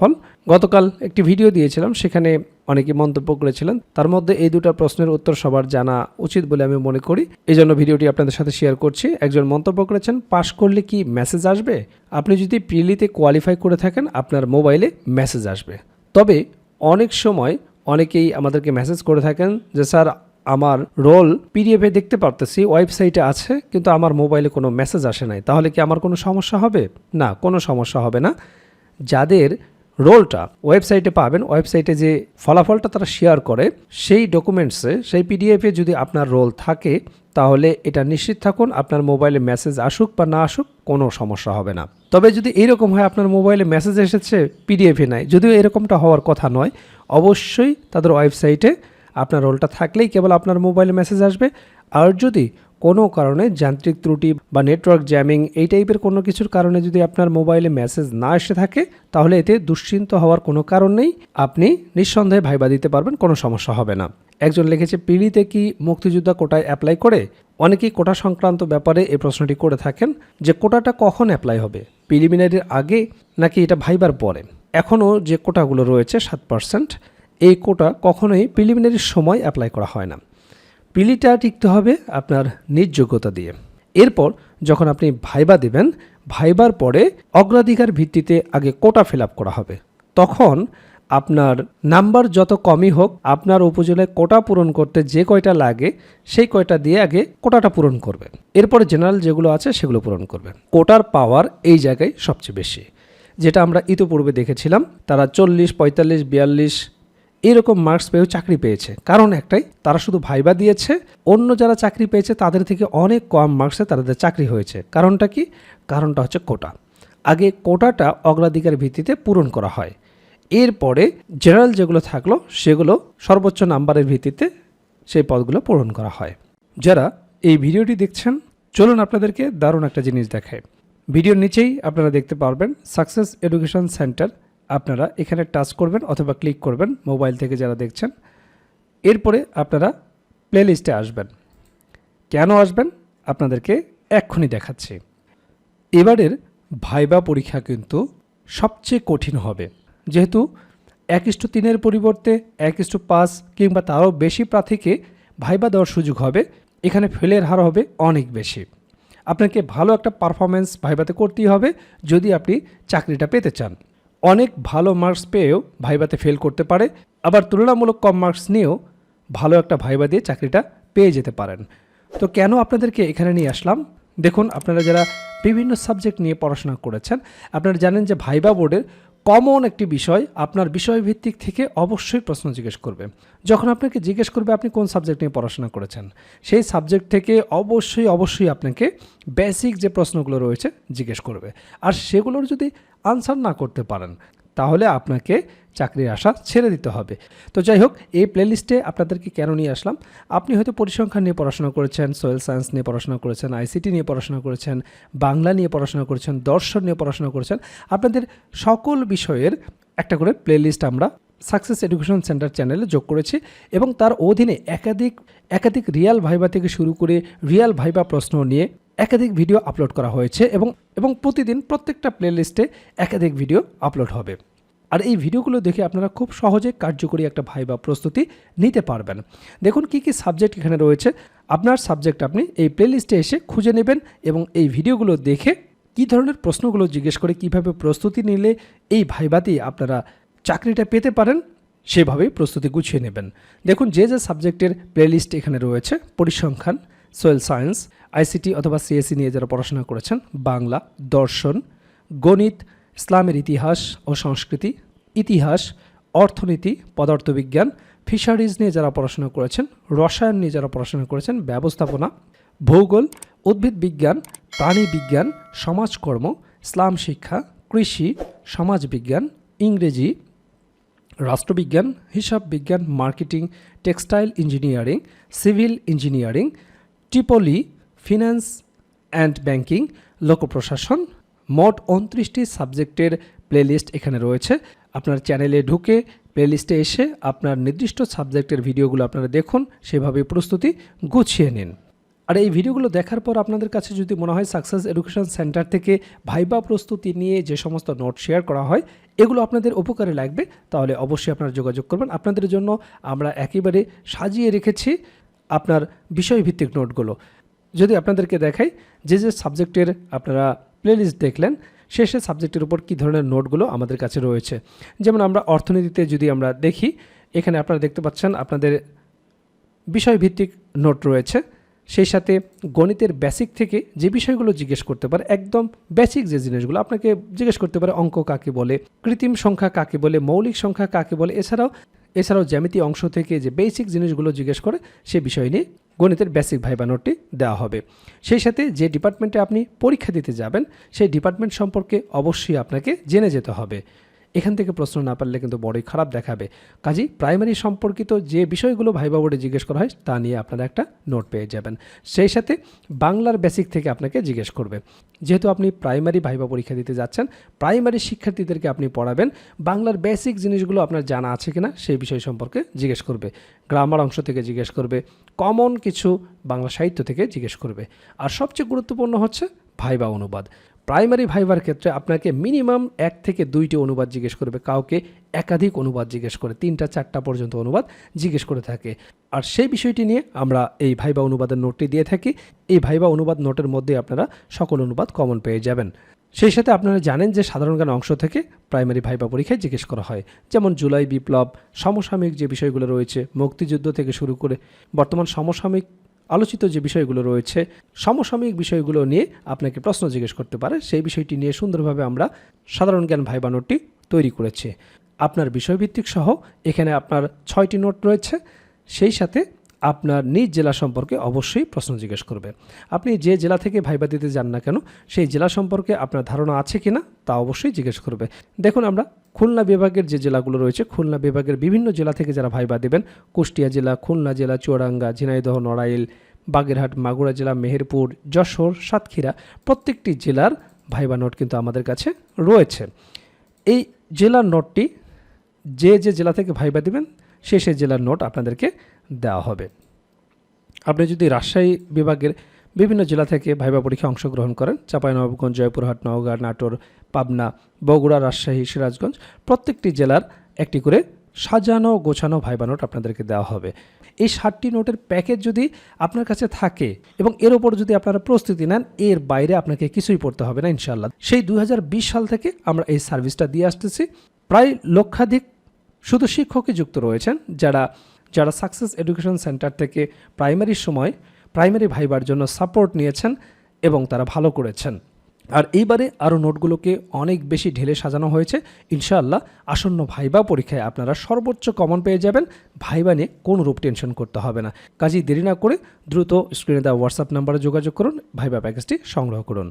ফল। গতকাল একটি ভিডিও দিয়েছিলাম, সেখানে অনেকে মন্তব্য করেছিলেন, তার মধ্যে এই দুটো প্রশ্নের উত্তর সবার জানা উচিত বলে আমি মনে করি। এই জন্য ভিডিওটি আপনাদের সাথে শেয়ার করছি। একজন মন্তব্য করেছেন, পাস করলে কি মেসেজ আসবে? আপনি যদি প্রিলিতে কোয়ালিফাই করে থাকেন, আপনার মোবাইলে মেসেজ আসবে। তবে অনেক সময় অনেকেই আমাদেরকে মেসেজ করে থাকেন যে স্যার, আমার রোল পিডিএফে দেখতে পারতেছি, ওয়েবসাইটে আছে, কিন্তু আমার মোবাইলে কোনো মেসেজ আসে নাই, তাহলে কি আমার কোনো সমস্যা হবে? না, কোনো সমস্যা হবে না। যাদের রোলটা ওয়েবসাইটে পাবেন, ওয়েবসাইটে যে ফলাফলটা তারা শেয়ার করে, সেই ডকুমেন্টসে, সেই পিডিএফে যদি আপনার রোল থাকে, তাহলে এটা নিশ্চিত থাকুন আপনার মোবাইলে মেসেজ আসুক বা না আসুক কোনো সমস্যা হবে না। তবে যদি এইরকম হয় আপনার মোবাইলে মেসেজ এসেছে, পিডিএফে নাই, যদিও এরকমটা হওয়ার কথা নয়, অবশ্যই তাদের ওয়েবসাইটে আপনার রোলটা থাকলেই কেবল আপনার মোবাইলে মেসেজ আসবে। আর যদি কোনো কারণে যান্ত্রিক ত্রুটি বা নেটওয়ার্ক জ্যামিং এই টাইপের কোনো কিছুর কারণে যদি আপনার মোবাইলে মেসেজ না এসে থাকে, তাহলে এতে দুশ্চিন্ত হওয়ার কোনো কারণ নেই, আপনি নিঃসন্দেহে ভাইবা দিতে পারবেন, কোনো সমস্যা হবে না। একজন লিখেছে, পিলিতে কি মুক্তিযোদ্ধা কোটায় অ্যাপ্লাই করে? অনেকেই কোটা সংক্রান্ত ব্যাপারে এই প্রশ্নটি করে থাকেন যে কোটাটা কখন অ্যাপ্লাই হবে, প্রিলিমিনারির আগে নাকি এটা ভাইবার পরে? এখনও যে কোটাগুলো রয়েছে 7%, এই কোটা কখনোই প্রিলিমিনারির সময় অ্যাপ্লাই করা হয় না। প্রিলিটা টিকতে হবে আপনার নিজ যোগ্যতা দিয়ে। এরপর যখন আপনি ভাইবা দেবেন, ভাইবার পরে অগ্রাধিকার ভিত্তিতে আগে কোটা ফিল আপ করা হবে। তখন আপনার নাম্বার যত কমই হোক, আপনার উপজেলায় কোটা পূরণ করতে যে কয়টা লাগে সেই কয়টা দিয়ে আগে কোটাটা পূরণ করবে। এরপরে জেনারেল যেগুলো আছে সেগুলো পূরণ করবে। কোটার পাওয়ার এই জায়গায় সবচেয়ে বেশি, যেটা আমরা ইতিপূর্বে দেখেছিলাম। তারা 40, 45, 42 এরকম মার্কস পেয়েও চাকরি পেয়েছে। কারণ একটাই, তারা শুধু ভাইবা দিয়েছে, অন্য যারা চাকরি পেয়েছে তাদের থেকে অনেক কম মার্কসে তাদের চাকরি হয়েছে। কারণটা কি? কারণটা হচ্ছে কোটা। আগে কোটাটা অগ্রাধিকার ভিত্তিতে পূরণ করা হয়, এরপরে জেনারেল যেগুলো থাকলো সেগুলো সর্বোচ্চ নাম্বারের ভিত্তিতে সেই পদগুলো পূরণ করা হয়। যারা এই ভিডিওটি দেখছেন, চলুন আপনাদেরকে দারুণ একটা জিনিস দেখায়। ভিডিওর নিচেই আপনারা দেখতে পারবেন সাকসেস এডুকেশন সেন্টার। আপনারা এখানে টাচ করবেন অথবা ক্লিক করবেন মোবাইল থেকে যারা দেখছেন। এরপরে আপনারা প্লেলিস্টে আসবেন। কেন আসবেন আপনাদেরকে এক্ষুনি দেখাচ্ছি। এবারের ভাইবা পরীক্ষা কিন্তু সবচেয়ে কঠিন হবে, যেহেতু 1:3 পরিবর্তে 1:5 কিংবা তারও বেশি প্রার্থীকে ভাইবা দেওয়ার সুযোগ হবে। এখানে ফেলের হার হবে অনেক বেশি। আপনাকে ভালো একটা পারফরমেন্স ভাইবাতে করতেই হবে যদি আপনি চাকরিটা পেতে চান। অনেক ভালো মার্কস পেয়েও ভাইবাতে ফেল করতে পারে, আবার তুলনামূলক কম মার্কস নিয়েও ভালো একটা ভাইবা দিয়ে চাকরিটা পেয়ে যেতে পারেন। তো কেন আপনাদেরকে এখানে নিয়ে আসলাম? দেখুন, আপনারা যারা বিভিন্ন সাবজেক্ট নিয়ে পড়াশোনা করেছেন, আপনারা জানেন যে ভাইবা বোর্ডের কমন একটি বিষয় আপনার বিষয়ভিত্তিক থেকে অবশ্যই প্রশ্ন জিজ্ঞেস করবে। যখন আপনাকে জিজ্ঞেস করবে আপনি কোন সাবজেক্ট নিয়ে পড়াশোনা করেছেন, সেই সাবজেক্ট থেকে অবশ্যই আপনাকে বেসিক যে প্রশ্নগুলো রয়েছে জিজ্ঞেস করবে। আর সেগুলোর যদি আনসার না করতে পারেন, তাহলে আপনাকে চাকরির আশা ছেড়ে দিতে হবে। তো যাই হোক, এই প্লেলিস্টে আপনাদেরকে কেন নিয়ে আসলাম? আপনি হয়তো পরিসংখ্যান নিয়ে পড়াশোনা করেছেন, সয়েল সায়েন্স নিয়ে পড়াশোনা করেছেন, আইসিটি নিয়ে পড়াশোনা করেছেন, বাংলা নিয়ে পড়াশোনা করেছেন, দর্শন নিয়ে পড়াশোনা করেছেন। আপনাদের সকল বিষয়ের একটা করে প্লেলিস্ট আমরা সাকসেস এডুকেশন সেন্টার চ্যানেলে যোগ করেছি, এবং তার অধীনে একাধিক রিয়াল ভাইবা থেকে শুরু করে রিয়াল ভাইবা প্রশ্ন নিয়ে একাধিক ভিডিও আপলোড করা হয়েছে, এবং প্রতিদিন প্রত্যেকটা প্লেলিস্টে একাধিক ভিডিও আপলোড হবে। আর এই ভিডিওগুলো দেখে আপনারা খুব সহজে কার্যকরী একটা ভাইবা প্রস্তুতি নিতে পারবেন। দেখুন কি কি সাবজেক্ট এখানে রয়েছে। আপনার সাবজেক্ট আপনি এই প্লেলিস্টে এসে খুঁজে নেবেন, এবং এই ভিডিওগুলো দেখে কী ধরনের প্রশ্নগুলো জিজ্ঞেস করে কিভাবে প্রস্তুতি নিলে এই ভাইবাতেই আপনারা চাকরিটা পেতে পারেন, সেভাবেই প্রস্তুতি গুছিয়ে নেবেন। দেখুন, যে সাবজেক্টের প্লেলিস্ট এখানে রয়েছে, পরিসংখ্যান, সোয়েল সায়েন্স, আইসিটি অথবা সিএসসি নিয়ে যারা পড়াশোনা করেছেন, বাংলা, দর্শন, গণিত, ইসলামের ইতিহাস ও সংস্কৃতি, ইতিহাস, অর্থনীতি, পদার্থবিজ্ঞান, ফিশারিজ নিয়ে যারা পড়াশোনা করেছেন, রসায়ন নিয়ে যারা পড়াশোনা করেছেন, ব্যবস্থাপনা, ভূগোল, উদ্ভিদ বিজ্ঞান, প্রাণী বিজ্ঞান, সমাজকর্ম, ইসলাম শিক্ষা, কৃষি, সমাজবিজ্ঞান, ইংরেজি, রাষ্ট্রবিজ্ঞান, হিসাব বিজ্ঞান, marketing, textile engineering, civil engineering, triple E, finance and banking, লোকপ্রশাসন, মোট 29টি সাবজেক্টের প্লেলিস্ট এখানে রয়েছে। আপনার চ্যানেলে ঢুকে প্লেলিস্টে এসে আপনার নির্দিষ্ট সাবজেক্টের ভিডিওগুলো আপনারা দেখুন, সেভাবে প্রস্তুতি গুছিয়ে নিন। আর এই ভিডিওগুলো দেখার পর আপনাদের কাছে যদি মনে হয় সাকসেস এডুকেশন সেন্টার থেকে ভাইবা প্রস্তুতি নিয়ে যে সমস্ত নোট শেয়ার করা হয় এগুলো আপনাদের উপকারে লাগবে, তাহলে অবশ্যই আপনারা যোগাযোগ করবেন। আপনাদের জন্য আমরা একেবারে সাজিয়ে রেখেছি আপনার বিষয়ভিত্তিক নোটগুলো। যদি আপনাদেরকে দেখাই যে সাবজেক্টের আপনারা প্লেলিস্ট দেখলেন শেষে সাবজেক্টের উপর কী ধরনের নোটগুলো আমাদের কাছে রয়েছে। যেমন আমরা অর্থনীতিতে যদি আমরা দেখি, এখানে আপনারা দেখতে পাচ্ছেন আপনাদের বিষয়ভিত্তিক নোট রয়েছে। সেই সাথে গণিতের বেসিক থেকে যে বিষয়গুলো জিজ্ঞেস করতে পারে, একদম বেসিক যে জিনিসগুলো আপনাকে জিজ্ঞেস করতে পারে, অঙ্ক কাকে বলে, কৃত্রিম সংখ্যা কাকে বলে, মৌলিক সংখ্যা কাকে বলে, এছাড়াও জ্যামিতি অংশ থেকে যে বেসিক জিনিসগুলো জিজ্ঞেস করে সে বিষয় নিয়ে গণিতের বেসিক ভাইবা নোটটি দেওয়া হবে। সেই সাথে যে ডিপার্টমেন্টে আপনি পরীক্ষা দিতে যাবেন সেই ডিপার্টমেন্ট সম্পর্কে অবশ্যই আপনাকে জেনে যেতে হবে। এখান থেকে প্রশ্ন না পারলে কিন্তু বড়ই খারাপ দেখাবে। কাজেই প্রাইমারি সম্পর্কিত যে বিষয়গুলো ভাইবা বোর্ডে জিজ্ঞেস করা হয় তা নিয়ে আপনারা একটা নোট পেয়ে যাবেন। সেই সাথে বাংলার বেসিক থেকে আপনাকে জিজ্ঞেস করবে। যেহেতু আপনি প্রাইমারি ভাইবা পরীক্ষা দিতে যাচ্ছেন, প্রাইমারি শিক্ষার্থীদেরকে আপনি পড়াবেন, বাংলার বেসিক জিনিসগুলো আপনার জানা আছে কিনা সেই বিষয় সম্পর্কে জিজ্ঞেস করবে। গ্রামার অংশ থেকে জিজ্ঞেস করবে, কমন কিছু বাংলা সাহিত্য থেকে জিজ্ঞেস করবে। আর সবচেয়ে গুরুত্বপূর্ণ হচ্ছে ভাইবা অনুবাদ। প্রাইমারি ভাইবার ক্ষেত্রে আপনাকে মিনিমাম 1 থেকে 2টি অনুবাদ জিজ্ঞেস করবে, কাউকে একাধিক অনুবাদ জিজ্ঞেস করে 3টা 4টা পর্যন্ত অনুবাদ জিজ্ঞেস করে থাকে। আর সেই বিষয়টি নিয়ে আমরা এই ভাইবা অনুবাদের নোটটি দিয়ে থাকি। এই ভাইবা অনুবাদ নোটের মধ্যে আপনারা সকল অনুবাদ কমন পেয়ে যাবেন। সেই সাথে আপনারা জানেন যে সাধারণ জ্ঞান অংশ থেকে প্রাইমারি ভাইবা পরীক্ষায় জিজ্ঞেস করা হয়, যেমন জুলাই বিপ্লব, সমসাময়িক যে বিষয়গুলো রয়েছে, মুক্তিযুদ্ধ থেকে শুরু করে বর্তমান সমসাময়িক আলোচিত যে বিষয়গুলো রয়েছে, সমসাময়িক বিষয়গুলো নিয়ে আপনাকে প্রশ্ন জিজ্ঞেস করতে পারে। সেই বিষয়টি নিয়ে সুন্দরভাবে আমরা সাধারণ জ্ঞান ভাইবা নোটটি তৈরি করেছি। আপনার বিষয়ভিত্তিক সহ এখানে আপনার 6টি নোট রয়েছে। সেই সাথে আপনার নিজ জেলা সম্পর্কে অবশ্যই প্রশ্ন জিজ্ঞেস করবে। আপনি যে জেলা থেকে ভাইবা দিতে যান না কেন সেই জেলা সম্পর্কে আপনার ধারণা আছে কিনা তা অবশ্যই জিজ্ঞেস করবে। দেখুন, আমরা খুলনা বিভাগের যে জেলাগুলো রয়েছে, খুলনা বিভাগের বিভিন্ন জেলা থেকে যারা ভাইবা দেবেন, কুষ্টিয়া জেলা, খুলনা জেলা, চুয়াডাঙ্গা, ঝিনাইদহ, নড়াইল, বাগেরহাট, মাগুরা জেলা, মেহেরপুর, যশোর, সাতক্ষীরা, প্রত্যেকটি জেলার ভাইবা নোট কিন্তু আমাদের কাছে রয়েছে। এই জেলার নোটটি যে জেলা থেকে ভাইবা দিবেন সেই জেলার নোট আপনাদেরকে দেওয়া হবে। আপনি যদি রাজশাহী বিভাগের বিভিন্ন জেলা থেকে ভাইবা পরীক্ষায় অংশগ্রহণ করেন, চাঁপাইনবাবগঞ্জ, জয়পুরহাট, নওগাঁ, নাটোর, পাবনা, বগুড়া, রাজশাহী, সিরাজগঞ্জ, প্রত্যেকটি জেলার একটি করে সাজানো গোছানো ভাইবা নোট আপনাদেরকে দেওয়া হবে। এই 60টি নোটের প্যাকেজ যদি আপনার কাছে থাকে এবং এর ওপর যদি আপনারা প্রস্তুতি নেন, এর বাইরে আপনাকে কিছুই পড়তে হবে না ইনশাআল্লাহ। সেই 2020 সাল থেকে আমরা এই সার্ভিসটা দিয়ে আসতেছি। প্রায় লক্ষাধিক শুধু শিক্ষকই যুক্ত রয়েছেন যারা সাকসেস এডুকেশন সেন্টার থেকে প্রাইমারির সময় প্রাইমারি ভাইবার জন্য সাপোর্ট নিয়েছেন এবং তারা ভালো করেছেন। আর এইবারে আরও নোটগুলোকে অনেক বেশি ঢেলে সাজানো হয়েছে। ইনশাআল্লাহ আসন্ন ভাইবা পরীক্ষায় আপনারা সর্বোচ্চ কমন পেয়ে যাবেন। ভাইবা নিয়ে কোনো রূপ টেনশন করতে হবে না। কাজেই দেরি না করে দ্রুত স্ক্রিনে দেওয়া হোয়াটসঅ্যাপ নাম্বারে যোগাযোগ করুন, ভাইবা প্যাকেজটি সংগ্রহ করুন।